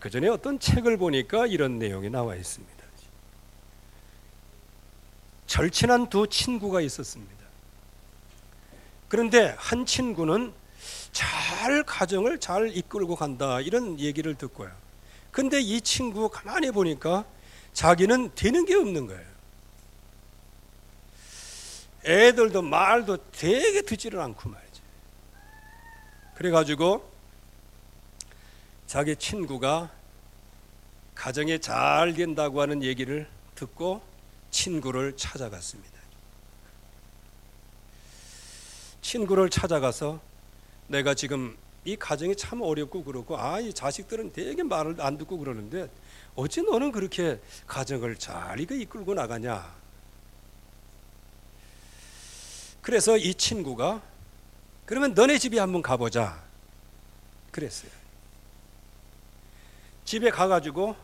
그 전에 어떤 책을 보니까 이런 내용이 나와 있습니다. 절친한 두 친구가 있었습니다. 그런데 한 친구는 가정을 잘 이끌고 간다 이런 얘기를 듣고요. 근데 이 친구 가만히 보니까 자기는 되는 게 없는 거예요. 애들도 말도 되게 듣지를 않고 말이지. 그래가지고 자기 친구가 가정에 잘 된다고 하는 얘기를 듣고 친구를 찾아갔습니다. 친구를 찾아가서 내가 지금 이 가정이 참 어렵고 그렇고 이 자식들은 되게 말을 안 듣고 그러는데 어찌 너는 그렇게 가정을 잘 이끌고 나가냐. 그래서 이 친구가 그러면 너네 집에 한번 가보자 그랬어요. 집에 가가지고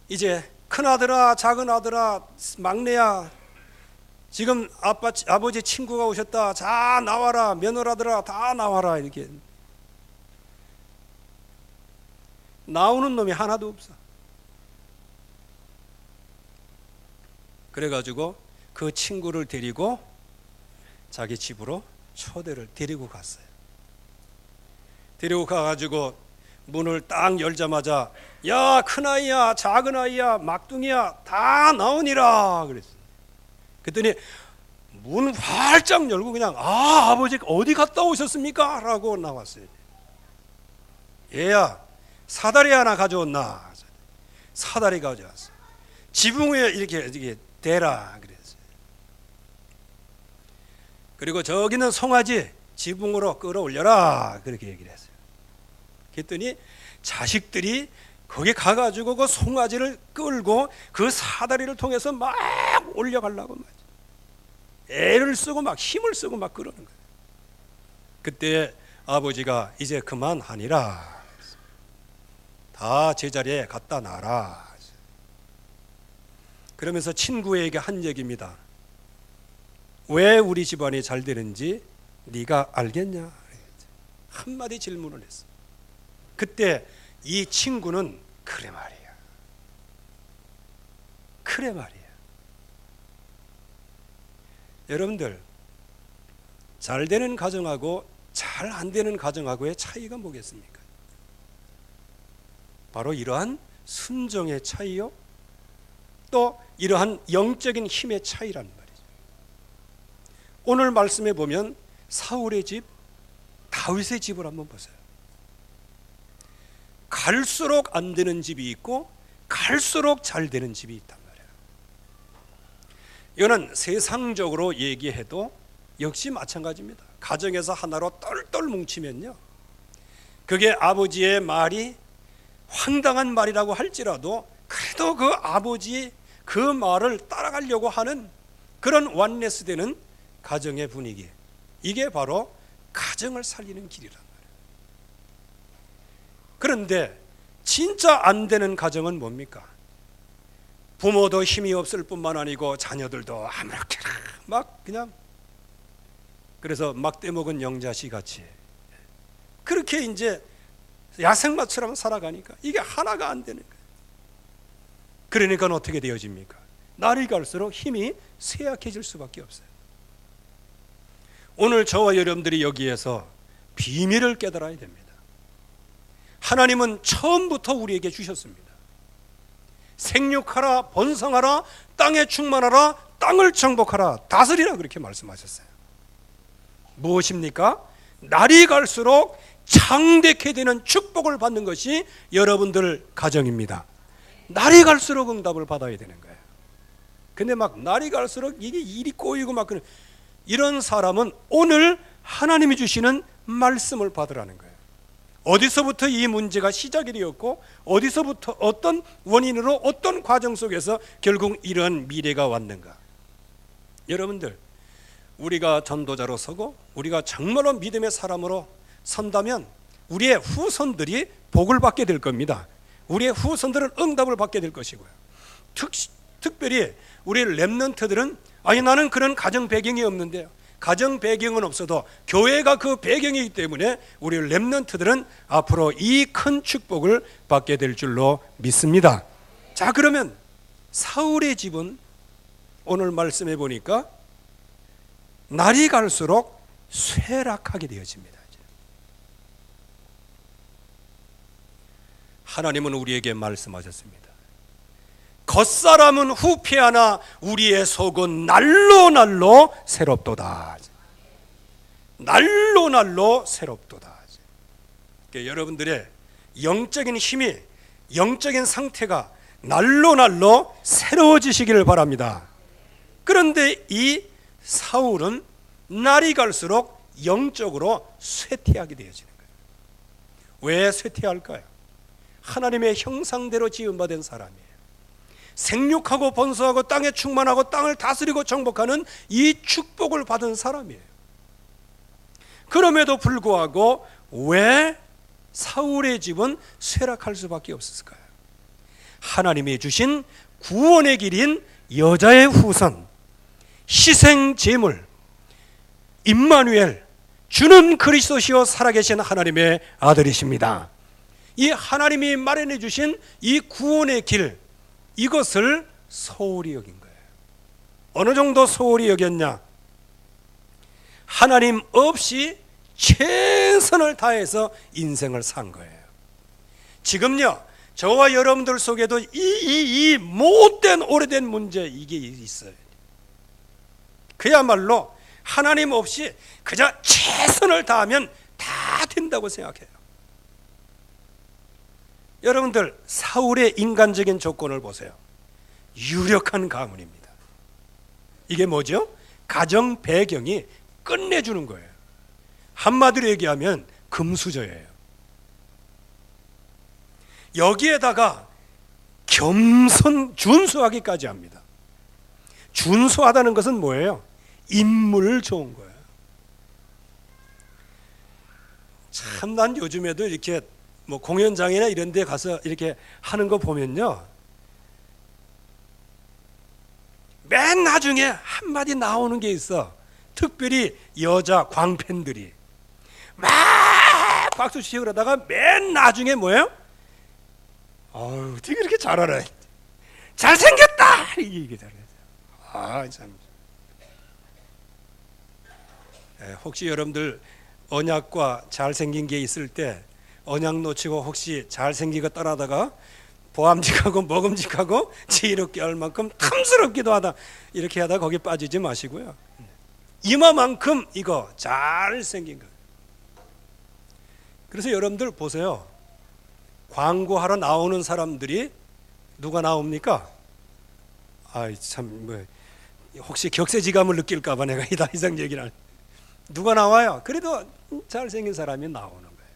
이제 큰아들아 작은아들아 막내야 지금 아버지 친구가 오셨다. 자 나와라. 며느라들아 다 나와라. 이렇게 나오는 놈이 하나도 없어. 그래가지고 그 친구를 데리고 자기 집으로 초대를 데리고 갔어요. 데리고 가가지고 문을 딱 열자마자 야 큰아이야 작은아이야 막둥이야 다 나오니라 그랬어요. 그랬더니 문 활짝 열고 그냥 아버지 어디 갔다 오셨습니까? 라고 나왔어요. 얘야 사다리 하나 가져왔나? 사다리 가져왔어. 지붕 위에 이렇게 대라 그랬어요. 그리고 저기는 송아지 지붕으로 끌어올려라 그렇게 얘기를 했어요. 그랬더니 자식들이 거기 가가지고 그 송아지를 끌고 그 사다리를 통해서 막 올려가려고 말이야. 애를 쓰고 막 힘을 쓰고 막 그러는 거예요. 그때 아버지가 이제 그만하니라. 다 제자리에 갖다 놔라. 그러면서 친구에게 한 얘기입니다. 왜 우리 집안이 잘 되는지 네가 알겠냐? 한마디 질문을 했어. 그때 이 친구는 그래 말이야. 그래 말이야. 여러분들 잘 되는 가정하고 잘 안 되는 가정하고의 차이가 뭐겠습니까? 바로 이러한 순종의 차이요. 또 이러한 영적인 힘의 차이란 말이죠. 오늘 말씀에 보면 사울의 집, 다윗의 집을 한번 보세요. 갈수록 안 되는 집이 있고 갈수록 잘 되는 집이 있단 말이에요. 이거는 세상적으로 얘기해도 역시 마찬가지입니다. 가정에서 하나로 똘똘 뭉치면요, 그게 아버지의 말이 황당한 말이라고 할지라도 그래도 그 아버지 그 말을 따라가려고 하는 그런 완네스 되는 가정의 분위기, 이게 바로 가정을 살리는 길이란 말이에요. 그런데 진짜 안 되는 가정은 뭡니까? 부모도 힘이 없을 뿐만 아니고 자녀들도 아무렇게나 막 그냥, 그래서 막대 먹은 영자씨 같이 그렇게 이제 야생마처럼 살아가니까 이게 하나가 안 되는 거예요. 그러니까 어떻게 되어집니까? 날이 갈수록 힘이 쇠약해질 수밖에 없어요. 오늘 저와 여러분들이 여기에서 비밀을 깨달아야 됩니다. 하나님은 처음부터 우리에게 주셨습니다. 생육하라, 번성하라, 땅에 충만하라, 땅을 정복하라, 다스리라 그렇게 말씀하셨어요. 무엇입니까? 날이 갈수록 창대케 되는 축복을 받는 것이 여러분들 가정입니다. 날이 갈수록 응답을 받아야 되는 거예요. 근데 막 날이 갈수록 이게 일이 꼬이고 막 그런, 이런 사람은 오늘 하나님이 주시는 말씀을 받으라는 거예요. 어디서부터 이 문제가 시작이 되었고 어디서부터 어떤 원인으로 어떤 과정 속에서 결국 이러한 미래가 왔는가. 여러분들, 우리가 전도자로 서고 우리가 정말로 믿음의 사람으로 선다면 우리의 후손들이 복을 받게 될 겁니다. 우리의 후손들은 응답을 받게 될 것이고요. 특별히 우리 렘넌트들은 아니 나는 그런 가정 배경이 없는데요, 가정 배경은 없어도 교회가 그 배경이기 때문에 우리 렘넌트들은 앞으로 이 큰 축복을 받게 될 줄로 믿습니다. 자, 그러면 사울의 집은 오늘 말씀해 보니까 날이 갈수록 쇠락하게 되어집니다. 하나님은 우리에게 말씀하셨습니다. 겉사람은 후패하나 우리의 속은 날로 날로 새롭도다. 날로 날로 새롭도다. 그러니까 여러분들의 영적인 힘이, 영적인 상태가 날로 날로 새로워지시기를 바랍니다. 그런데 이 사울은 날이 갈수록 영적으로 쇠퇴하게 되어지는 거예요. 왜 쇠퇴할까요? 하나님의 형상대로 지음받은 사람이에요. 생육하고 번성하고 땅에 충만하고 땅을 다스리고 정복하는 이 축복을 받은 사람이에요. 그럼에도 불구하고 왜 사울의 집은 쇠락할 수밖에 없었을까요? 하나님이 주신 구원의 길인 여자의 후손, 희생 제물, 임마누엘, 주는 그리스도시요 살아계신 하나님의 아들이십니다. 이 하나님이 마련해 주신 이 구원의 길, 이것을 소홀히 여긴 거예요. 어느 정도 소홀히 여겼냐? 하나님 없이 최선을 다해서 인생을 산 거예요. 지금요, 저와 여러분들 속에도 이 못된 오래된 문제, 이게 있어요. 그야말로 하나님 없이 그저 최선을 다하면 다 된다고 생각해요. 여러분들, 사울의 인간적인 조건을 보세요. 유력한 가문입니다. 이게 뭐죠? 가정 배경이 끝내주는 거예요. 한마디로 얘기하면 금수저예요. 여기에다가 겸손, 준수하기까지 합니다. 준수하다는 것은 뭐예요? 인물 좋은 거예요. 참, 난 요즘에도 이렇게 뭐 공연장이나 이런 데 가서 이렇게 하는 거 보면요, 맨 나중에 한마디 나오는 게 있어. 특별히 여자 광팬들이 막 박수 치고 그러다가 맨 나중에 뭐예요? 어떻게 그렇게 잘 알아? 잘생겼다! 이게 잘해요. 참. 혹시 여러분들 언약과 잘생긴 게 있을 때 언약 놓치고 혹시 잘생기고 따라다가 보암직하고 먹음직하고 지혜롭게 할 만큼 탐스럽기도 하다 이렇게 하다 거기 빠지지 마시고요. 이마만큼 이거 잘생긴 거. 그래서 여러분들 보세요. 광고하러 나오는 사람들이 누가 나옵니까? 참, 혹시 격세지감을 느낄까 봐 내가 이 이상 얘기를 안. 누가 나와요? 그래도 잘생긴 사람이 나오는 거예요.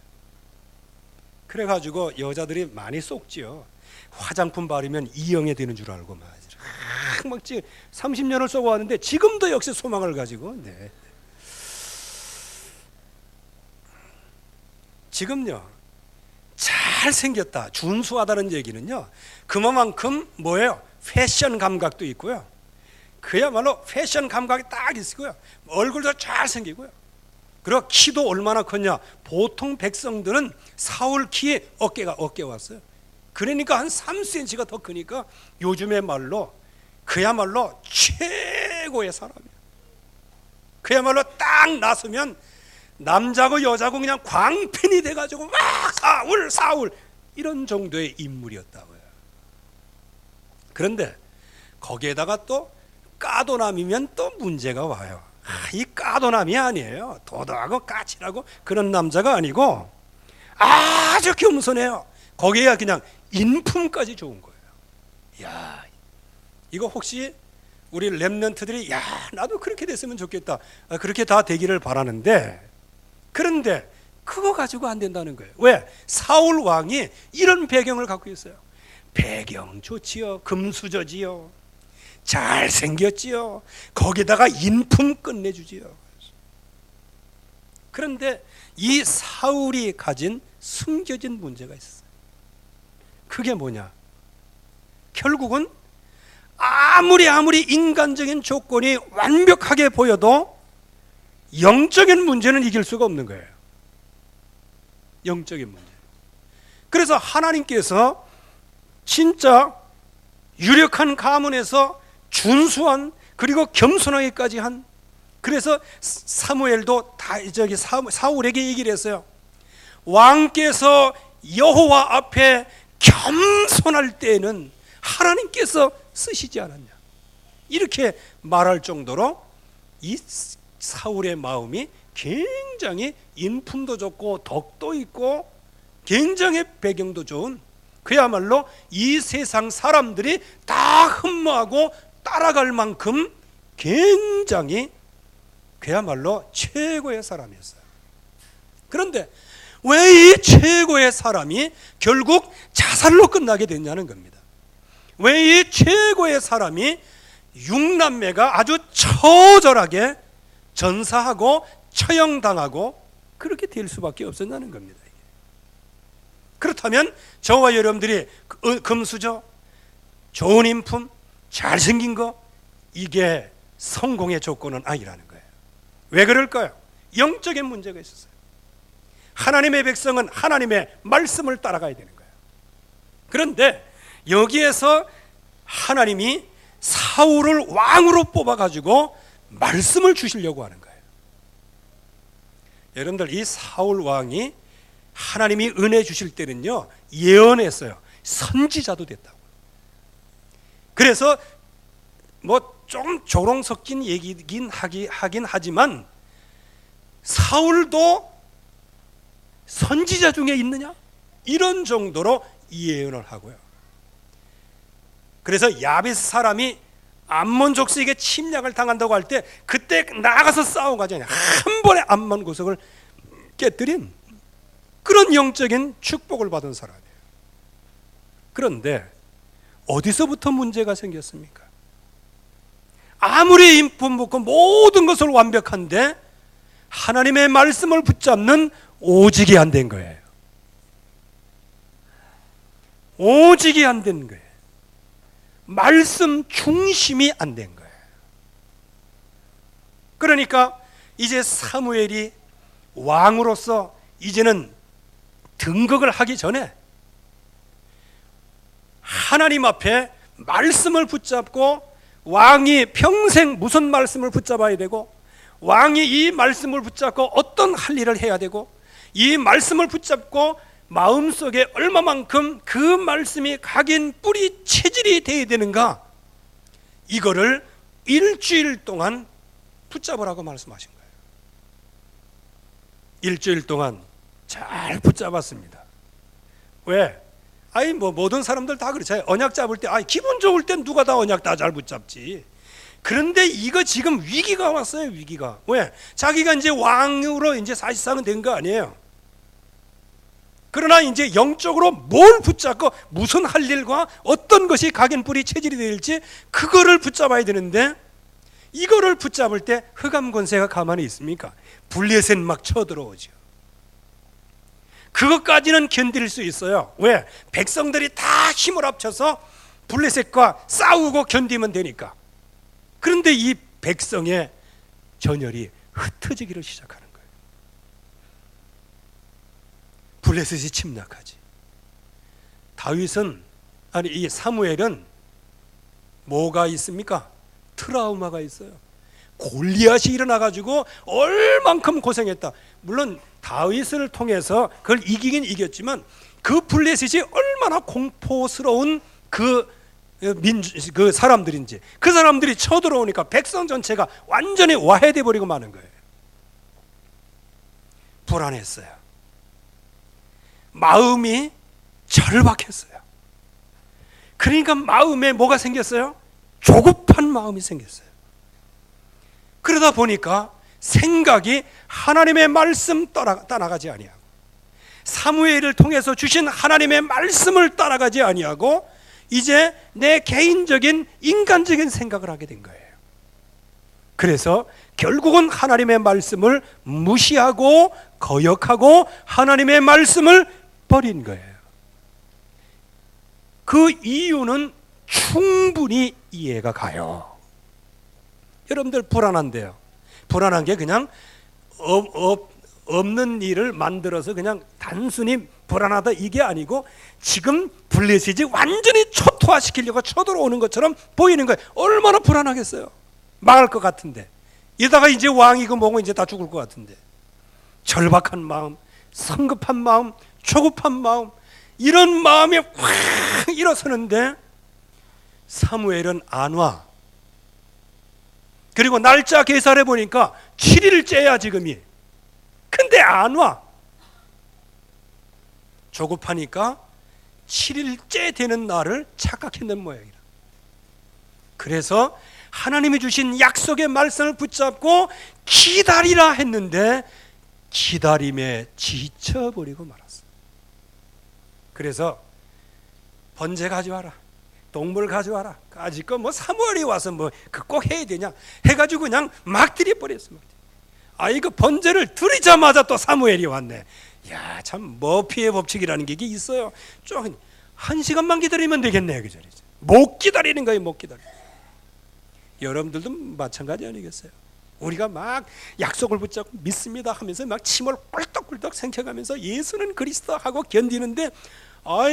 그래가지고 여자들이 많이 속지요. 화장품 바르면 이영애 되는 줄 알고 막 30년을 쏘고 왔는데 지금도 역시 소망을 가지고. 네. 지금요, 잘생겼다, 준수하다는 얘기는요, 그만큼 뭐예요? 패션 감각도 있고요. 그야말로 패션 감각이 딱 있고요. 얼굴도 잘생기고요. 그리고 키도 얼마나 컸냐? 보통 백성들은 사울 키에 어깨 왔어요. 그러니까 한 3cm가 더 크니까 요즘의 말로 그야말로 최고의 사람이에요. 그야말로 딱 나서면 남자고 여자고 그냥 광팬이 돼가지고 막 사울 이런 정도의 인물이었다고요. 그런데 거기에다가 또 까도남이면 또 문제가 와요. 이 까도남이 아니에요. 도도하고 까칠하고 그런 남자가 아니고 아주 겸손해요. 거기에 그냥 인품까지 좋은 거예요. 야, 이거 혹시 우리 렘넌트들이 나도 그렇게 됐으면 좋겠다, 그렇게 다 되기를 바라는데, 그런데 그거 가지고 안 된다는 거예요. 왜? 사울 왕이 이런 배경을 갖고 있어요. 배경 좋지요. 금수저지요. 잘생겼지요. 거기다가 인품 끝내주지요. 그런데 이 사울이 가진 숨겨진 문제가 있어요. 그게 뭐냐? 결국은 아무리 인간적인 조건이 완벽하게 보여도 영적인 문제는 이길 수가 없는 거예요. 영적인 문제. 그래서 하나님께서 진짜 유력한 가문에서 준수한, 그리고 겸손하게까지 한, 그래서 사무엘도 사울에게 얘기를 했어요. 왕께서 여호와 앞에 겸손할 때에는 하나님께서 쓰시지 않았냐, 이렇게 말할 정도로 이 사울의 마음이 굉장히 인품도 좋고 덕도 있고 굉장히 배경도 좋은, 그야말로 이 세상 사람들이 다 흠모하고 따라갈 만큼 굉장히 그야말로 최고의 사람이었어요. 그런데 왜 이 최고의 사람이 결국 자살로 끝나게 됐냐는 겁니다. 왜 이 최고의 사람이 6남매가 아주 처절하게 전사하고 처형당하고 그렇게 될 수밖에 없었냐는 겁니다. 그렇다면 저와 여러분들이 금수저, 좋은 인품, 잘생긴 거, 이게 성공의 조건은 아니라는 거예요. 왜 그럴까요? 영적인 문제가 있었어요. 하나님의 백성은 하나님의 말씀을 따라가야 되는 거예요. 그런데 여기에서 하나님이 사울을 왕으로 뽑아가지고 말씀을 주시려고 하는 거예요. 여러분들, 이 사울 왕이 하나님이 은혜 주실 때는요, 예언했어요. 선지자도 됐다고. 그래서 뭐 좀 조롱 섞인 얘기긴 하긴 하지만, 사울도 선지자 중에 있느냐? 이런 정도로 예언을 하고요. 그래서 야베스 사람이 암몬 족속에게 침략을 당한다고 할 때 그때 나가서 싸워가지 않냐, 한 번에 암몬 구석을 깨뜨린 그런 영적인 축복을 받은 사람이에요. 그런데 어디서부터 문제가 생겼습니까? 아무리 인품 좋고 모든 것을 완벽한데 하나님의 말씀을 붙잡는 오직이 안 된 거예요. 오직이 안 된 거예요. 말씀 중심이 안 된 거예요. 그러니까 이제 사무엘이 왕으로서 이제는 등극을 하기 전에 하나님 앞에 말씀을 붙잡고, 왕이 평생 무슨 말씀을 붙잡아야 되고, 왕이 이 말씀을 붙잡고 어떤 할 일을 해야 되고, 이 말씀을 붙잡고 마음속에 얼마만큼 그 말씀이 각인 뿌리 체질이 되어야 되는가, 이거를 일주일 동안 붙잡으라고 말씀하신 거예요. 일주일 동안 잘 붙잡았습니다. 왜? 뭐 모든 사람들 다 그렇잖아요. 언약 잡을 때 기분 좋을 땐 누가 다 언약 다 잘 붙잡지. 그런데 이거 지금 위기가 왔어요. 위기가. 왜? 자기가 이제 왕으로 이제 사실상은 된 거 아니에요. 그러나 이제 영적으로 뭘 붙잡고 무슨 할 일과 어떤 것이 각인 뿌리 체질이 될지 그거를 붙잡아야 되는데, 이거를 붙잡을 때 흑암 권세가 가만히 있습니까? 블레셋 막 쳐들어오죠. 그것까지는 견딜 수 있어요. 왜? 백성들이 다 힘을 합쳐서 블레셋과 싸우고 견디면 되니까. 그런데 이 백성의 전열이 흩어지기를 시작하는 거예요. 블레셋이 침략하지. 다윗은, 이 사무엘은 뭐가 있습니까? 트라우마가 있어요. 골리앗이 일어나가지고 얼만큼 고생했다. 물론 다윗을 통해서 그걸 이기긴 이겼지만 그 블레셋이 얼마나 공포스러운 그 사람들인지, 그 사람들이 쳐들어오니까 백성 전체가 완전히 와해돼 버리고 마는 거예요. 불안했어요. 마음이 절박했어요. 그러니까 마음에 뭐가 생겼어요? 조급한 마음이 생겼어요. 그러다 보니까 생각이 하나님의 말씀 따라가지 아니하고, 사무엘을 통해서 주신 하나님의 말씀을 따라가지 아니하고 이제 내 개인적인 인간적인 생각을 하게 된 거예요. 그래서 결국은 하나님의 말씀을 무시하고 거역하고 하나님의 말씀을 버린 거예요. 그 이유는 충분히 이해가 가요. 여러분들 불안한데요. 불안한 게 그냥 없는 일을 만들어서 그냥 단순히 불안하다 이게 아니고 지금 블레셋이 완전히 초토화시키려고 쳐들어오는 것처럼 보이는 거예요. 얼마나 불안하겠어요. 망할 것 같은데, 이러다가 이제 왕이고 뭐고 이제 다 죽을 것 같은데, 절박한 마음, 성급한 마음, 조급한 마음, 이런 마음이 확 일어서는데 사무엘은 안 와. 그리고 날짜 계산해 보니까 7일째야 지금이. 근데 안 와. 조급하니까 7일째 되는 날을 착각했는 모양이라. 그래서 하나님이 주신 약속의 말씀을 붙잡고 기다리라 했는데 기다림에 지쳐버리고 말았어. 그래서 번제 가져와라, 동물 가져와라. 가지고 뭐 사무엘이 와서 뭐 그 꼭 해야 되냐 해가지고 그냥 막 들여버렸습니다. 이거 번제를 드리자마자 또 사무엘이 왔네. 야, 참 머피의 법칙이라는 게 있어요. 좀 1시간만 기다리면 되겠네. 그 자리에 못 기다리는 거예요. 못 기다려. 여러분들도 마찬가지 아니겠어요? 우리가 막 약속을 붙잡고 믿습니다 하면서 막 침을 꿀떡꿀떡 생겨가면서 예수는 그리스도 하고 견디는데,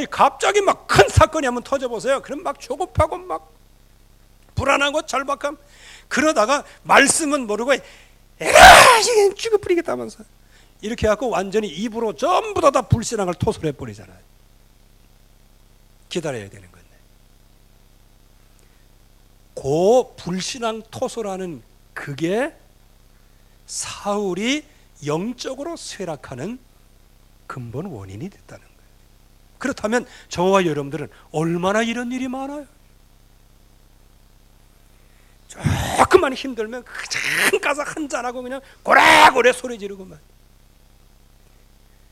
갑자기 막 큰 사건이 한번 터져보세요. 그럼 막 조급하고 막 불안하고 절박함. 그러다가 말씀은 모르고 에라 이게 죽어버리겠다면서 이렇게 해갖고 완전히 입으로 전부 다 불신앙을 토설해 버리잖아요. 기다려야 되는 건데, 그 불신앙 토설하는 그게 사울이 영적으로 쇠락하는 근본 원인이 됐다는 거예요. 그렇다면 저와 여러분들은 얼마나 이런 일이 많아요. 조금만 힘들면 그냥 가서 한잔하고 그냥 고래고래 소리 지르고만,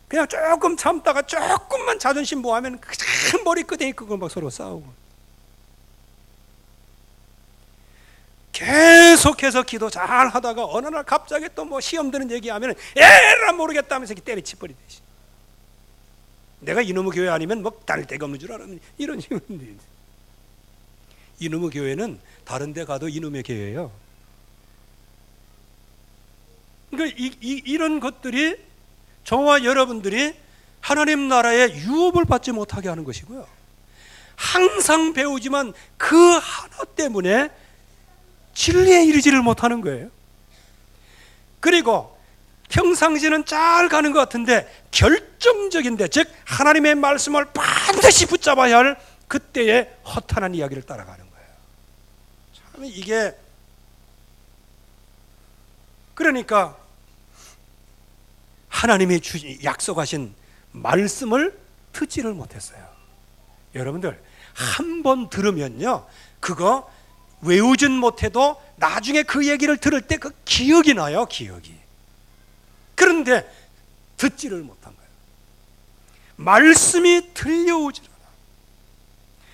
그냥 조금 참다가 조금만 자존심 모하면 그냥 머리끄댕이 끄고 막 서로 싸우고, 계속해서 기도 잘 하다가 어느 날 갑자기 또 뭐 시험 드는 얘기하면 에라 모르겠다면서 때려치버리듯이, 내가 이놈의 교회 아니면 뭐 다닐 데가 없는 줄 알았는데 이런 식으로. 이놈의 교회는 다른 데 가도 이놈의 교회예요. 그러니까 이런 것들이 저와 여러분들이 하나님 나라의 유업을 받지 못하게 하는 것이고요, 항상 배우지만 그 하나 때문에 진리에 이르지를 못하는 거예요. 그리고 평상시는 잘 가는 것 같은데 결정적인데, 즉 하나님의 말씀을 반드시 붙잡아야 할 그때의 허탄한 이야기를 따라가는 거예요. 참 이게, 그러니까 하나님이 약속하신 말씀을 듣지를 못했어요. 여러분들 한 번 들으면요, 그거 외우진 못해도 나중에 그 얘기를 들을 때 그 기억이 나요. 기억이. 그런데 듣지를 못한 거예요. 말씀이 들려오지 않아.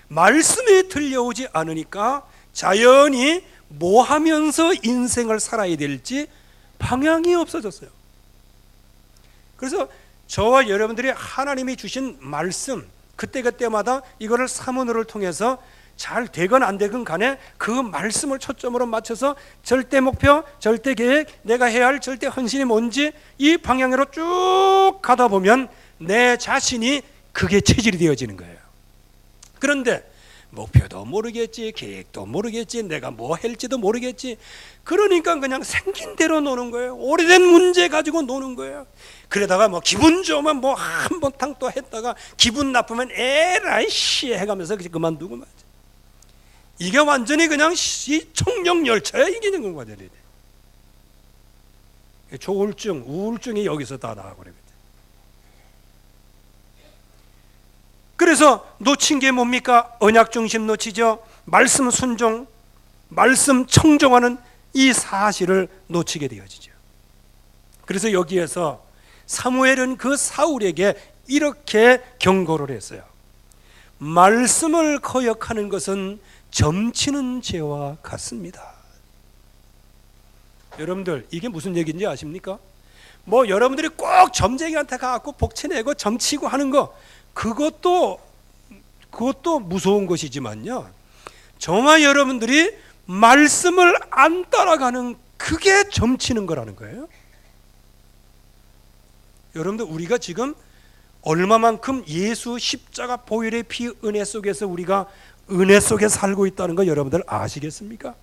말씀이 들려오지 않으니까 자연히 뭐 하면서 인생을 살아야 될지 방향이 없어졌어요. 그래서 저와 여러분들이 하나님이 주신 말씀, 그때그때마다 이거를 사문을 통해서 잘 되건 안 되건 간에 그 말씀을 초점으로 맞춰서 절대 목표, 절대 계획, 내가 해야 할 절대 헌신이 뭔지 이 방향으로 쭉 가다 보면 내 자신이 그게 체질이 되어지는 거예요. 그런데 목표도 모르겠지, 계획도 모르겠지, 내가 뭐 할지도 모르겠지, 그러니까 그냥 생긴 대로 노는 거예요. 오래된 문제 가지고 노는 거예요. 그러다가 뭐 기분 좋으면 뭐 한 번 탕 또 했다가 기분 나쁘면 에라이 씨 해가면서 그만두고 말이지. 이게 완전히 그냥 총력열차야. 이게 되는 거야. 조울증, 우울증이 여기서 다 나가고 그래요. 그래서 놓친 게 뭡니까? 언약 중심 놓치죠. 말씀 순종, 말씀 청종하는 이 사실을 놓치게 되어지죠. 그래서 여기에서 사무엘은 그 사울에게 이렇게 경고를 했어요. 말씀을 거역하는 것은 점치는 죄와 같습니다. 여러분들 이게 무슨 얘기인지 아십니까? 뭐 여러분들이 꼭 점쟁이한테 가서 복채내고 점치고 하는 거, 그것도 무서운 것이지만요, 저와 여러분들이 말씀을 안 따라가는 그게 점치는 거라는 거예요. 여러분들 우리가 지금 얼마만큼 예수 십자가 보혈의 피 은혜 속에서 우리가 은혜 속에 살고 있다는 거 여러분들 아시겠습니까?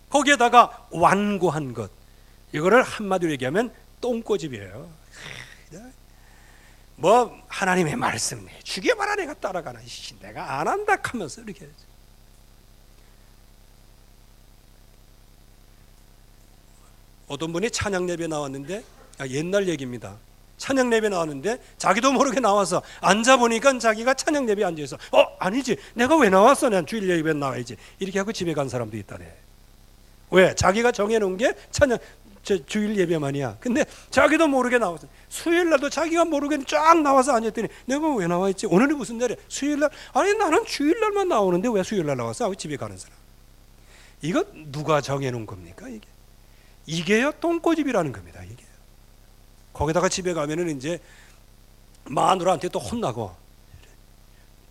거기에다가 완고한 것, 이거를 한마디로 얘기하면 똥꼬집이에요. 뭐 하나님의 말씀 죽여봐라 내가 따라가나, 내가 안 한다 하면서 이렇게 하죠. 어떤 분이 찬양 예배 나왔는데, 옛날 얘기입니다. 찬양 예배 나왔는데 자기도 모르게 나와서 앉아 보니까 자기가 찬양 예배 앉아 있어. 아니지, 내가 왜 나왔어? 난 주일 예배 나와야지. 이렇게 하고 집에 간 사람도 있다네. 왜? 자기가 정해놓은 게 찬양 주일 예배만이야. 근데 자기도 모르게 나왔어. 수요일날도 자기가 모르게 쫙 나와서 앉았더니 내가 왜 나와 있지? 오늘이 무슨 날이야? 수요일날? 아니 나는 주일날만 나오는데 왜 수요일날 나왔어? 하고 집에 가는 사람. 이거 누가 정해놓은 겁니까? 이게요 똥꼬집이라는 겁니다. 이게. 거기다가 집에 가면은 이제 마누라한테 또 혼나고,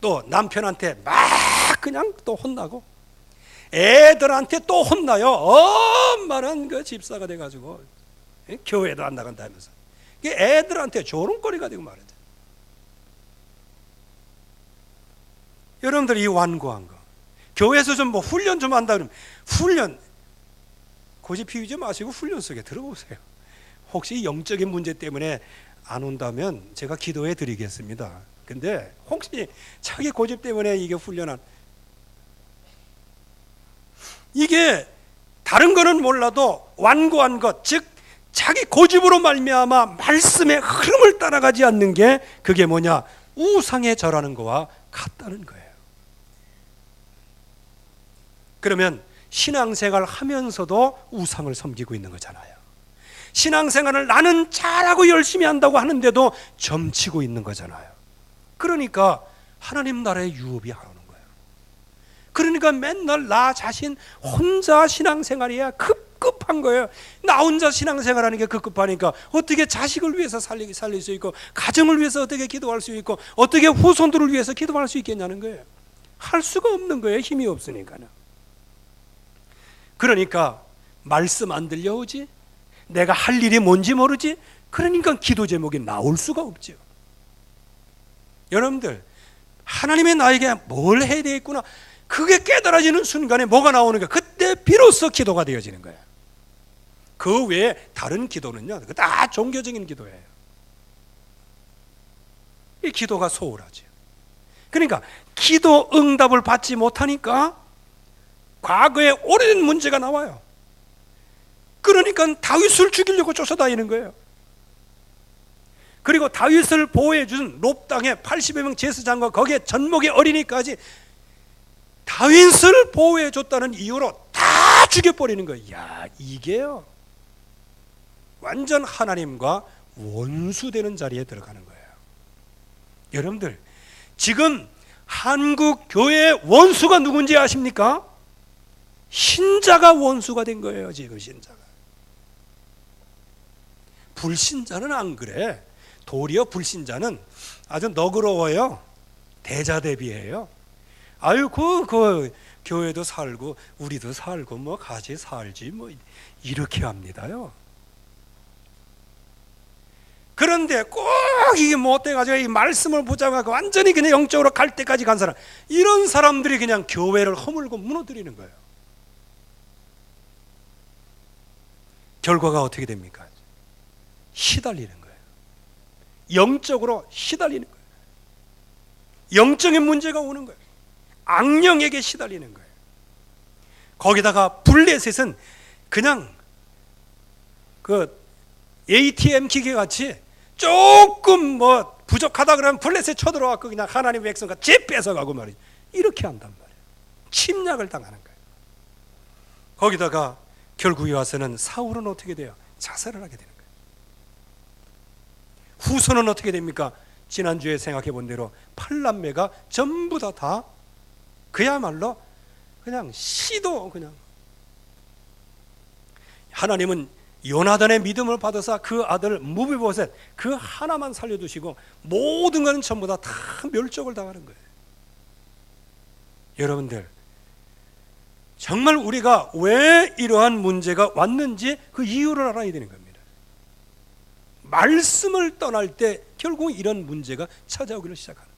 또 남편한테 막 그냥 또 혼나고, 애들한테 또 혼나요. 엄마는 그 집사가 돼가지고 교회도 안 나간다면서 애들한테 조롱거리가 되고 말이죠. 여러분들 이 완고한 거, 교회에서 좀 뭐 훈련 좀 한다 그러면 훈련 고집 피우지 마시고 훈련 속에 들어보세요. 혹시 영적인 문제 때문에 안 온다면 제가 기도해 드리겠습니다. 근데 혹시 자기 고집 때문에 이게 훈련한, 이게 다른 거는 몰라도 완고한 것, 즉 자기 고집으로 말미암아 말씀의 흐름을 따라가지 않는 게 그게 뭐냐? 우상에 절하는 거와 같다는 거예요. 그러면 신앙생활 하면서도 우상을 섬기고 있는 거잖아요. 신앙생활을 나는 잘하고 열심히 한다고 하는데도 점치고 있는 거잖아요. 그러니까 하나님 나라의 유업이 안 오는 거예요. 그러니까 맨날 나 자신 혼자 신앙생활이야 급급한 거예요. 나 혼자 신앙생활하는 게 급급하니까 어떻게 자식을 위해서 살릴 수 있고, 가정을 위해서 어떻게 기도할 수 있고, 어떻게 후손들을 위해서 기도할 수 있겠냐는 거예요. 할 수가 없는 거예요. 힘이 없으니까는. 그러니까 말씀 안 들려오지, 내가 할 일이 뭔지 모르지, 그러니까 기도 제목이 나올 수가 없죠. 여러분들 하나님의 나에게 뭘 해야 되겠구나, 그게 깨달아지는 순간에 뭐가 나오는 거야? 그때 비로소 기도가 되어지는 거야. 그 외에 다른 기도는요, 다 종교적인 기도예요. 이 기도가 소홀하죠. 그러니까 기도 응답을 받지 못하니까 과거에 오래된 문제가 나와요. 그러니까 다윗을 죽이려고 쫓아다니는 거예요. 그리고 다윗을 보호해 준 롭 땅의 80여 명 제사장과 거기에 전목의 어린이까지 다윗을 보호해 줬다는 이유로 다 죽여버리는 거예요. 야, 이게요 완전 하나님과 원수되는 자리에 들어가는 거예요. 여러분들 지금 한국 교회의 원수가 누군지 아십니까? 신자가 원수가 된 거예요. 지금 신자가. 불신자는 안 그래. 도리어 불신자는 아주 너그러워요. 대자대비해요. 아유 그 교회도 살고 우리도 살고 뭐 같이 살지 뭐 이렇게 합니다요. 그런데 꼭 이게 못돼가지고 이 말씀을 붙잡아서 완전히 그냥 영적으로 갈 때까지 간 사람, 이런 사람들이 그냥 교회를 허물고 무너뜨리는 거예요. 결과가 어떻게 됩니까? 시달리는 거예요. 영적으로 시달리는 거예요. 영적인 문제가 오는 거예요. 악령에게 시달리는 거예요. 거기다가 블레셋은 그냥 그 ATM 기계 같이 조금 뭐 부족하다 그러면 블레셋 쳐들어와서 그냥 하나님 백성과 제 뺏어가고 말이죠. 이렇게 한단 말이에요. 침략을 당하는 거예요. 거기다가 결국에 와서는 사울은 어떻게 돼요? 자살을 하게 되는 거예요. 후손은 어떻게 됩니까? 지난주에 생각해 본 대로 8남매가 전부 다 그야말로 그냥 시도 그냥, 하나님은 요나단의 믿음을 받아서 그 아들 무비보셋 그 하나만 살려두시고 모든 것은 전부 다 멸종을 당하는 거예요. 여러분들 정말 우리가 왜 이러한 문제가 왔는지 그 이유를 알아야 되는 겁니다. 말씀을 떠날 때 결국 이런 문제가 찾아오기를 시작하는.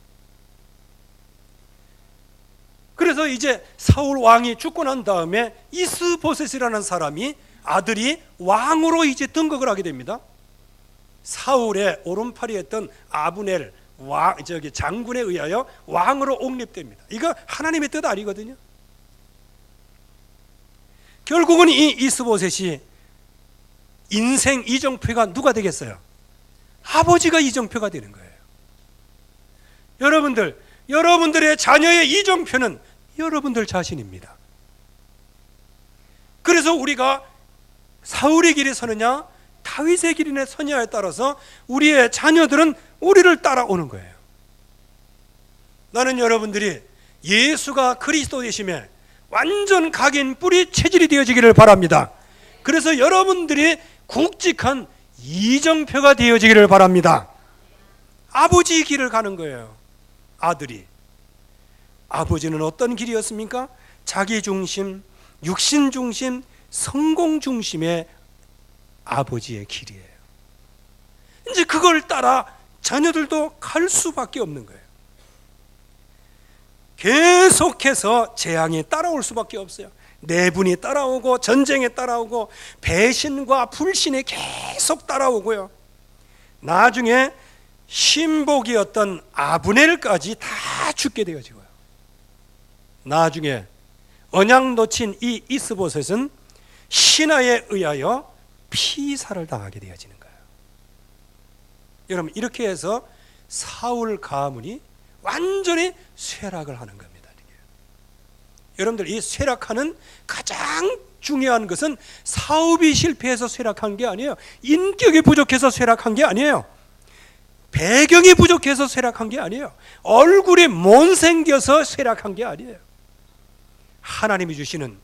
그래서 이제 사울 왕이 죽고 난 다음에 이스보셋이라는 사람이 아들이 왕으로 이제 등극을 하게 됩니다. 사울의 오른팔이었던 아브넬 장군에 의하여 왕으로 옹립됩니다. 이거 하나님의 뜻 아니거든요. 결국은 이 이스보셋이 인생 이정표가 누가 되겠어요? 아버지가 이정표가 되는 거예요. 여러분들의 자녀의 이정표는 여러분들 자신입니다. 그래서 우리가 사울의 길에 서느냐 다윗의 길에 서냐에 따라서 우리의 자녀들은 우리를 따라오는 거예요. 나는 여러분들이 예수가 그리스도 되심에 완전 각인 뿌리 체질이 되어지기를 바랍니다. 그래서 여러분들이 굵직한 이정표가 되어지기를 바랍니다. 아버지의 길을 가는 거예요. 아들이. 아버지는 어떤 길이었습니까? 자기 중심, 육신 중심, 성공 중심의 아버지의 길이에요. 이제 그걸 따라 자녀들도 갈 수밖에 없는 거예요. 계속해서 재앙이 따라올 수밖에 없어요. 내분이 따라오고 전쟁에 따라오고 배신과 불신이 계속 따라오고요. 나중에 신복이었던 아브넬까지 다 죽게 되어지고요. 나중에 언약 놓친 이 이스보셋은 신하에 의하여 피살을 당하게 되어지는 거예요. 여러분, 이렇게 해서 사울 가문이 완전히 쇠락을 하는 겁니다. 여러분들, 이 쇠락하는 가장 중요한 것은 사업이 실패해서 쇠락한 게 아니에요. 인격이 부족해서 쇠락한 게 아니에요. 배경이 부족해서 쇠락한 게 아니에요. 얼굴이 못생겨서 쇠락한 게 아니에요. 하나님이 주시는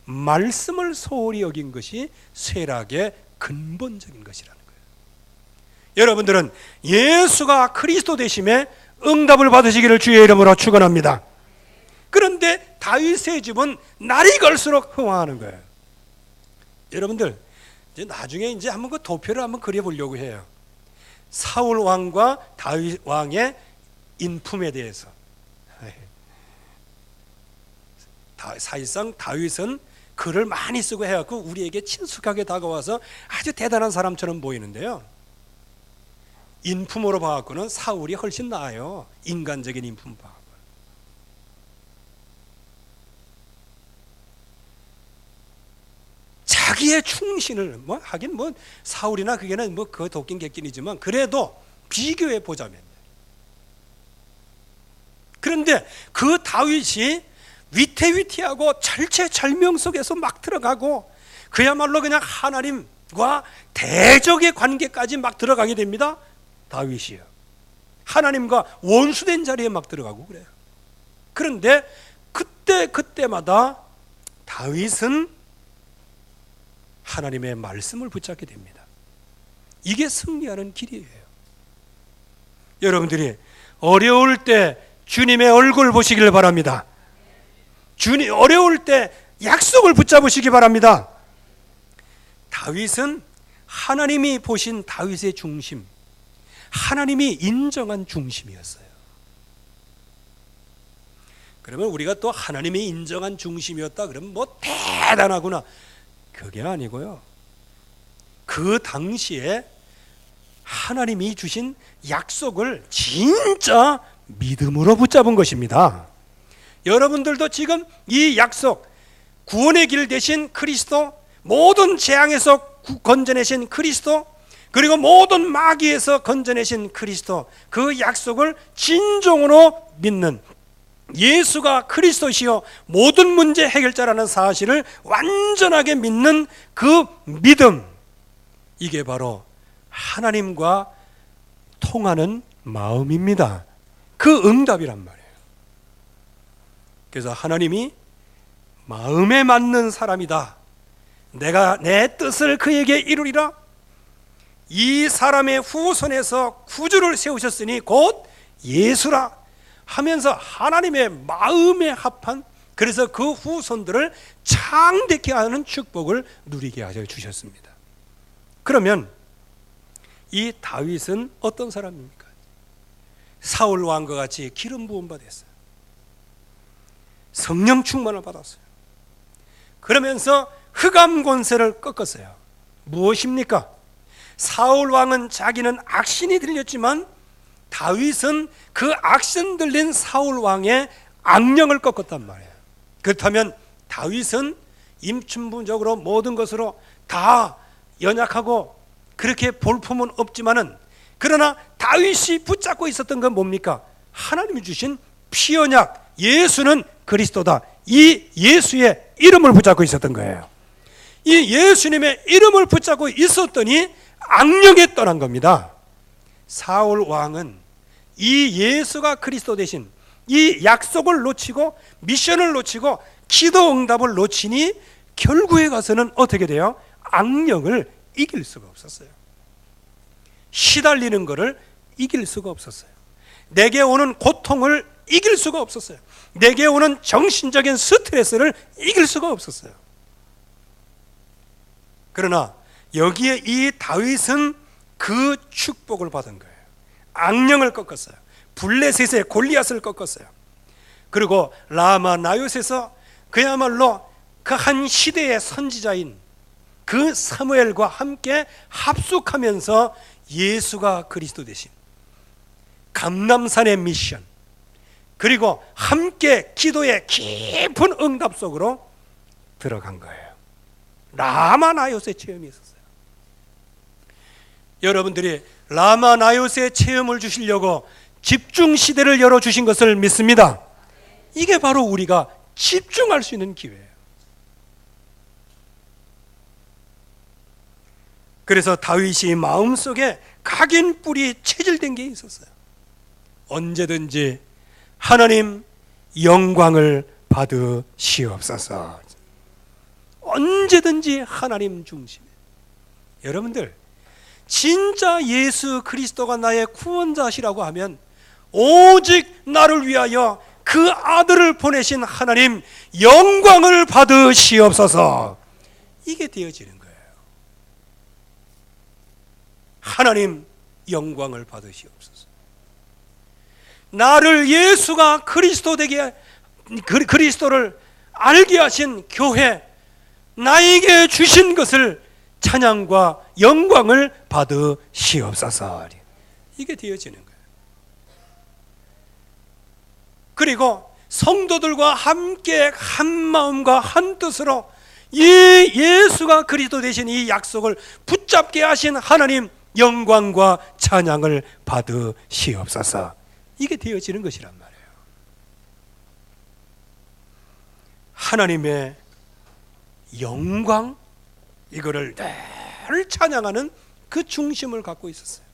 말씀을 소홀히 여긴 것이 쇠락의 근본적인 것이라는 거예요. 여러분들은 예수가 그리스도 되심에 응답을 받으시기를 주의 이름으로 축원합니다. 그런데 다윗의 집은 날이 갈수록 흥황하는 거예요. 여러분들, 이제 나중에 이제 한번 그 도표를 한번 그려보려고 해요. 사울 왕과 다윗 왕의 인품에 대해서. 사실상 다윗은 글을 많이 쓰고 해갖고 우리에게 친숙하게 다가와서 아주 대단한 사람처럼 보이는데요, 인품으로 봐갖고는 사울이 훨씬 나아요. 인간적인 인품 봐. 자기의 충신을 하긴 사울이나 그게는 그 도끼인 객긴이지만 그래도 비교해 보자면, 그런데 그 다윗이 위태위태하고 절체절명 속에서 막 들어가고 그야말로 그냥 하나님과 대적의 관계까지 막 들어가게 됩니다. 다윗이요. 하나님과 원수된 자리에 막 들어가고 그래요. 그런데 그때마다 다윗은 하나님의 말씀을 붙잡게 됩니다. 이게 승리하는 길이에요. 여러분들이 어려울 때 주님의 얼굴 보시길 바랍니다. 주님, 어려울 때 약속을 붙잡으시기 바랍니다. 다윗은 하나님이 보신 다윗의 중심, 하나님이 인정한 중심이었어요. 그러면 우리가 또 하나님이 인정한 중심이었다 그러면 대단하구나, 그게 아니고요. 그 당시에 하나님이 주신 약속을 진짜 믿음으로 붙잡은 것입니다. 여러분들도 지금 이 약속, 구원의 길 대신 그리스도, 모든 재앙에서 건져내신 그리스도, 그리고 모든 마귀에서 건져내신 그리스도, 그 약속을 진정으로 믿는, 예수가 그리스도시요 모든 문제 해결자라는 사실을 완전하게 믿는 그 믿음, 이게 바로 하나님과 통하는 마음입니다. 그 응답이란 말이에요. 그래서 하나님이 마음에 맞는 사람이다, 내가 내 뜻을 그에게 이루리라, 이 사람의 후손에서 구주를 세우셨으니 곧 예수라 하면서 하나님의 마음에 합한, 그래서 그 후손들을 창대케 하는 축복을 누리게 하여 주셨습니다. 그러면 이 다윗은 어떤 사람입니까? 사울 왕과 같이 기름 부음 받았어요. 성령 충만을 받았어요. 그러면서 흑암 권세를 꺾었어요. 무엇입니까? 사울 왕은 자기는 악신이 들렸지만 다윗은 그 악신 들린 사울 왕의 악령을 꺾었단 말이에요. 그렇다면 다윗은 임충분적으로 모든 것으로 다 연약하고 그렇게 볼품은 없지만은, 그러나 다윗이 붙잡고 있었던 건 뭡니까? 하나님이 주신 피언약 예수는 그리스도다, 이 예수의 이름을 붙잡고 있었던 거예요. 이 예수님의 이름을 붙잡고 있었더니 악령에 떠난 겁니다. 사울 왕은 이 예수가 그리스도 되신 이 약속을 놓치고 미션을 놓치고 기도 응답을 놓치니 결국에 가서는 어떻게 돼요? 악령을 이길 수가 없었어요. 시달리는 것을 이길 수가 없었어요. 내게 오는 고통을 이길 수가 없었어요. 내게 오는 정신적인 스트레스를 이길 수가 없었어요. 그러나 여기에 이 다윗은 그 축복을 받은 거예요. 악령을 꺾었어요. 블레셋의 골리앗을 꺾었어요. 그리고 라마 나요스에서 그야말로 그 한 시대의 선지자인 그 사무엘과 함께 합숙하면서 예수가 그리스도 되신 감람산의 미션, 그리고 함께 기도의 깊은 응답 속으로 들어간 거예요. 라마나요스의 체험이 있었어요. 여러분들이 라마나요스의 체험을 주시려고 집중 시대를 열어주신 것을 믿습니다. 이게 바로 우리가 집중할 수 있는 기회예요. 그래서 다윗이 마음속에 각인 뿔이 체질된 게 있었어요. 언제든지 하나님 영광을 받으시옵소서. 언제든지 하나님 중심에. 여러분들, 진짜 예수 그리스도가 나의 구원자시라고 하면 오직 나를 위하여 그 아들을 보내신 하나님 영광을 받으시옵소서. 이게 되어지는 거예요. 하나님 영광을 받으시옵소서. 나를 예수가 그리스도 되게, 그리스도를 알게 하신 교회, 나에게 주신 것을 찬양과 영광을 받으시옵소서. 이게 되어지는 거예요. 그리고 성도들과 함께 한 마음과 한 뜻으로 이 예수가 그리스도 되신 이 약속을 붙잡게 하신 하나님 영광과 찬양을 받으시옵소서. 이게 되어지는 것이란 말이에요. 하나님의 영광, 이거를 늘 찬양하는 그 중심을 갖고 있었어요.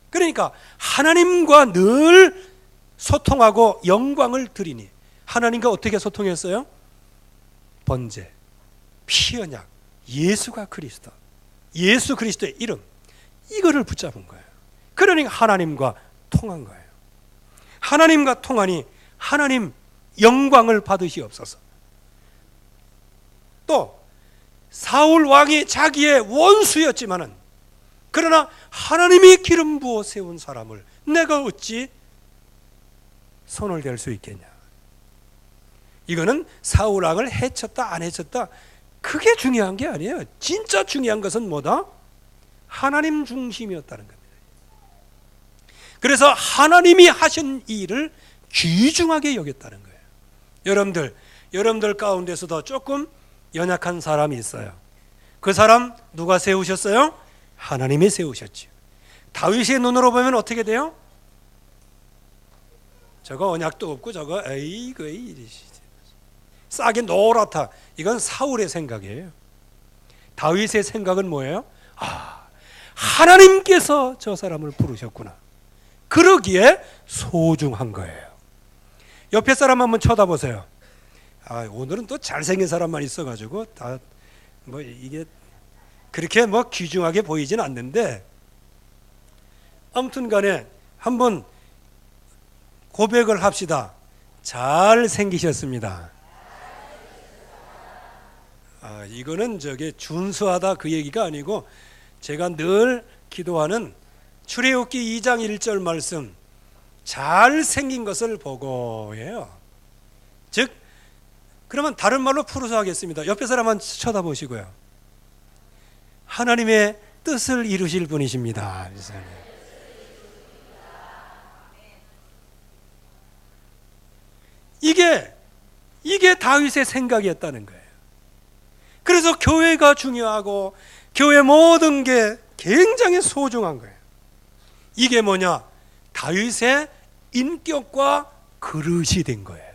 그러니까 하나님과 늘 소통하고 영광을 드리니, 하나님과 어떻게 소통했어요? 번제, 피언약, 예수가 그리스도, 예수 그리스도의 이름, 이거를 붙잡은 거예요. 그러니까 하나님과 통한 거예요. 하나님과 통하니 하나님 영광을 받으시옵소서. 또 사울 왕이 자기의 원수였지만은, 그러나 하나님이 기름 부어 세운 사람을 내가 어찌 손을 댈 수 있겠냐. 이거는 사울 왕을 해쳤다 안 해쳤다 그게 중요한 게 아니에요. 진짜 중요한 것은 뭐다? 하나님 중심이었다는 겁니다. 그래서 하나님이 하신 일을 귀중하게 여겼다는 거예요. 여러분들 가운데서도 조금 연약한 사람이 있어요. 그 사람 누가 세우셨어요? 하나님이 세우셨죠. 다윗의 눈으로 보면 어떻게 돼요? 저거 언약도 없고 저거 에이그 싸게 노랗다. 이건 사울의 생각이에요. 다윗의 생각은 뭐예요? 하나님께서 저 사람을 부르셨구나. 그러기에 소중한 거예요. 옆에 사람 한번 쳐다보세요. 오늘은 또 잘생긴 사람만 있어가지고 다 뭐 이게 그렇게 뭐 귀중하게 보이진 않는데, 아무튼간에 한번 고백을 합시다. 잘 생기셨습니다. 이거는 저게 준수하다 그 얘기가 아니고 제가 늘 기도하는 출애굽기 2장 1절 말씀, 잘생긴 것을 보고예요. 즉, 그러면 다른 말로 풀어서 하겠습니다. 옆에 사람 한번 쳐다보시고요. 하나님의 뜻을 이루실 분이십니다. 이게 다윗의 생각이었다는 거예요. 그래서 교회가 중요하고 교회 모든 게 굉장히 소중한 거예요. 이게 뭐냐? 다윗의 인격과 그릇이 된 거예요.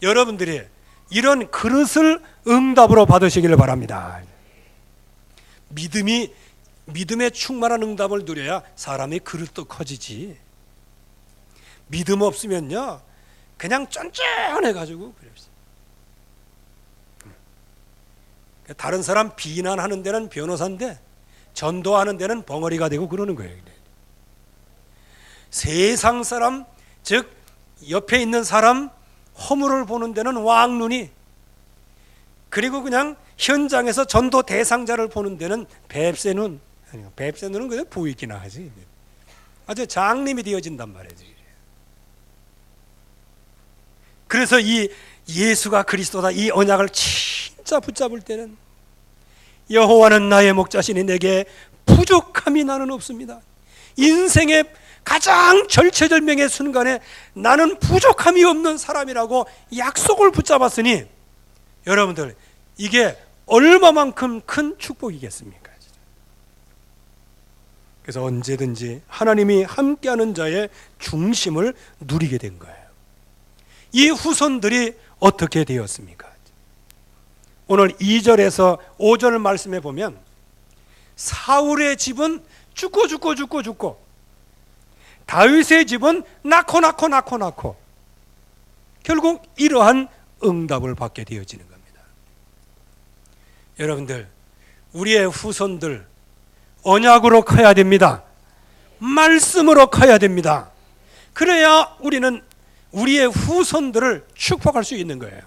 여러분들이 이런 그릇을 응답으로 받으시기를 바랍니다. 믿음에 충만한 응답을 누려야 사람의 그릇도 커지지. 믿음 없으면요, 그냥 쫀쫀해가지고 그래요. 다른 사람 비난하는 데는 변호사인데 전도하는 데는 벙어리가 되고 그러는 거예요. 세상 사람, 즉 옆에 있는 사람 허물을 보는 데는 왕눈이, 그리고 그냥 현장에서 전도 대상자를 보는 데는 뱁새 눈. 뱁새 눈은 그냥 보이기나 하지. 아주 장님이 되어진단 말이지. 그래서 이 예수가 그리스도다, 이 언약을 진짜 붙잡을 때는 여호와는 나의 목자시니 내게 부족함이 나는 없습니다. 인생의 가장 절체절명의 순간에 나는 부족함이 없는 사람이라고 약속을 붙잡았으니 여러분들, 이게 얼마만큼 큰 축복이겠습니까? 그래서 언제든지 하나님이 함께하는 자의 중심을 누리게 된 거예요. 이 후손들이 어떻게 되었습니까? 오늘 2절에서 5절 말씀에 보면 사울의 집은 죽고 다윗의 집은 낳고 결국 이러한 응답을 받게 되어지는 겁니다. 여러분들, 우리의 후손들 언약으로 커야 됩니다. 말씀으로 커야 됩니다. 그래야 우리는 우리의 후손들을 축복할 수 있는 거예요.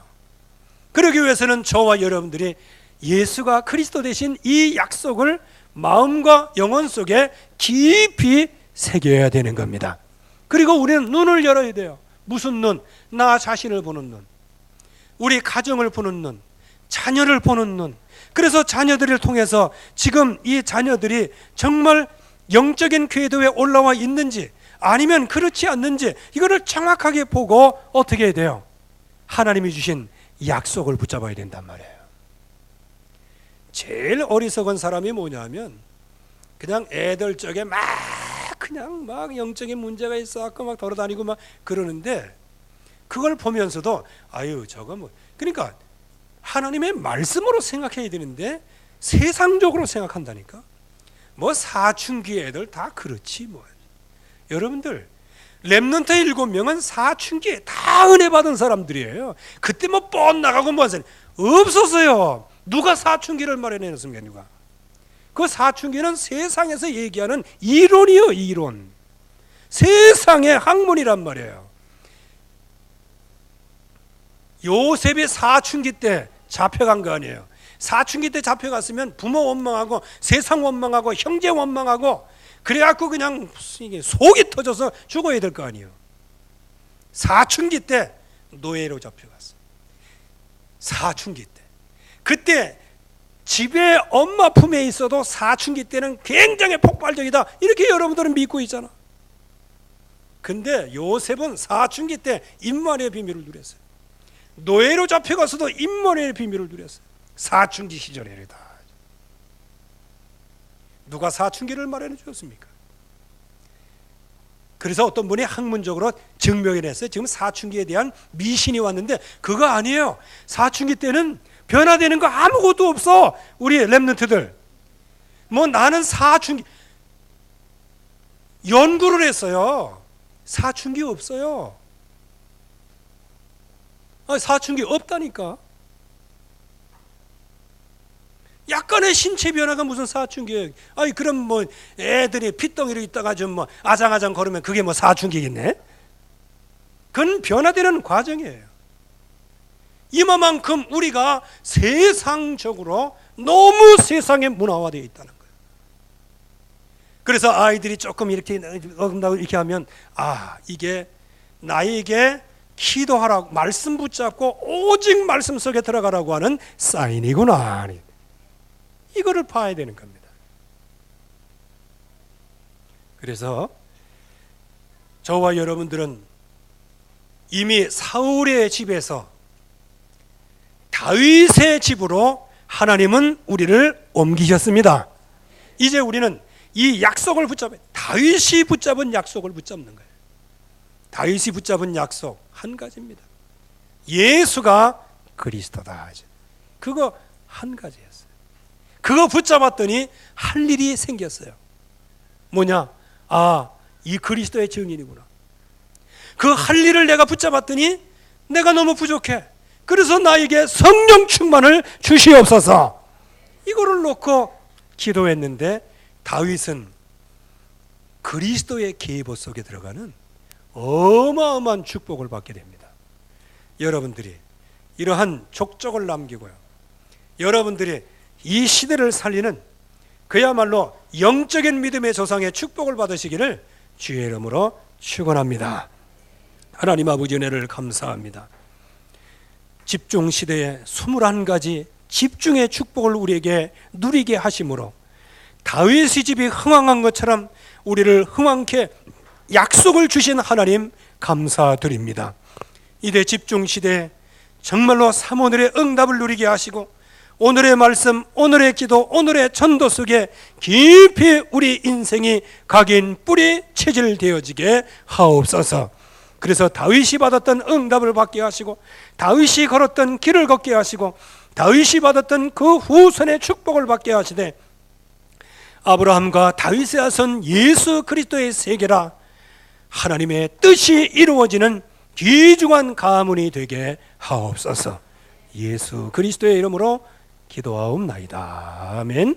그러기 위해서는 저와 여러분들이 예수가 그리스도 되신 이 약속을 마음과 영혼 속에 깊이 새겨야 되는 겁니다. 그리고 우리는 눈을 열어야 돼요. 무슨 눈? 나 자신을 보는 눈, 우리 가정을 보는 눈, 자녀를 보는 눈. 그래서 자녀들을 통해서 지금 이 자녀들이 정말 영적인 궤도에 올라와 있는지 아니면 그렇지 않는지 이거를 정확하게 보고 어떻게 해야 돼요? 하나님이 주신 약속을 붙잡아야 된단 말이에요. 제일 어리석은 사람이 뭐냐면 그냥 애들 쪽에 그냥 영적인 문제가 있어갖고 막 돌아다니고 막 그러는데, 그걸 보면서도 아유 저거 뭐, 그러니까 하나님의 말씀으로 생각해야 되는데 세상적으로 생각한다니까. 뭐 사춘기 애들 다 그렇지 뭐. 여러분들, 렘넌트 7명은 사춘기에 다 은혜 받은 사람들이에요. 그때 뭐 뻔나가고 뭐 하세요? 없었어요. 누가 사춘기를 마련해놨습니까? 누가? 그 사춘기는 세상에서 얘기하는 이론이요, 이론. 세상의 학문이란 말이에요. 요셉이 사춘기 때 잡혀간 거 아니에요. 사춘기 때 잡혀갔으면 부모 원망하고 세상 원망하고 형제 원망하고 그래갖고 그냥 속이 터져서 죽어야 될 거 아니에요. 사춘기 때 노예로 잡혀갔어요. 사춘기 때. 그때 집에 엄마 품에 있어도 사춘기 때는 굉장히 폭발적이다, 이렇게 여러분들은 믿고 있잖아. 근데 요셉은 사춘기 때 임마누엘의 비밀을 누렸어요. 노예로 잡혀가서도 임마누엘의 비밀을 누렸어요. 사춘기 시절에다. 누가 사춘기를 마련해 주었습니까? 그래서 어떤 분이 학문적으로 증명해냈어요. 지금 사춘기에 대한 미신이 왔는데 그거 아니에요. 사춘기 때는 변화되는 거 아무것도 없어. 우리 렘넌트들 뭐 나는 사춘기 연구를 했어요. 사춘기 없어요. 사춘기 없다니까. 약간의 신체 변화가 무슨 사춘기예요? 그럼 뭐 애들이 핏덩이로 있다가 좀 뭐 아장아장 걸으면 그게 뭐 사춘기겠네? 그건 변화되는 과정이에요. 이만큼 우리가 세상적으로 너무 세상에 문화화되어 있다는 거예요. 그래서 아이들이 조금 이렇게 어긋나고 이렇게 하면 이게 나에게 기도하라고, 말씀 붙잡고 오직 말씀 속에 들어가라고 하는 사인이구나. 이거를 봐야 되는 겁니다. 그래서 저와 여러분들은 이미 사울의 집에서 다윗의 집으로 하나님은 우리를 옮기셨습니다. 이제 우리는 이 약속을 붙잡아야, 다윗이 붙잡은 약속을 붙잡는 거예요. 다윗이 붙잡은 약속 한 가지입니다. 예수가 그리스도다. 그거 한 가지였어요. 그거 붙잡았더니 할 일이 생겼어요. 뭐냐? 이 그리스도의 증인이구나. 그 할 일을 내가 붙잡았더니 내가 너무 부족해. 그래서 나에게 성령 충만을 주시옵소서. 이거를 놓고 기도했는데 다윗은 그리스도의 계보 속에 들어가는 어마어마한 축복을 받게 됩니다. 여러분들이 이러한 족적을 남기고요, 여러분들이 이 시대를 살리는 그야말로 영적인 믿음의 조상의 축복을 받으시기를 주의 이름으로 축원합니다. 하나님 아버지 은혜를 감사합니다. 집중시대에 21가지 집중의 축복을 우리에게 누리게 하심으로 다윗의 집이 흥왕한 것처럼 우리를 흥왕케 약속을 주신 하나님 감사드립니다. 이대 집중시대에 정말로 삼오늘의 응답을 누리게 하시고 오늘의 말씀, 오늘의 기도, 오늘의 전도 속에 깊이 우리 인생이 각인 뿌리 체질되어지게 하옵소서. 그래서 다윗이 받았던 응답을 받게 하시고 다윗이 걸었던 길을 걷게 하시고 다윗이 받았던 그 후손의 축복을 받게 하시되 아브라함과 다윗의 아선 예수 그리스도의 세계라 하나님의 뜻이 이루어지는 귀중한 가문이 되게 하옵소서. 예수 그리스도의 이름으로 기도하옵나이다. 아멘.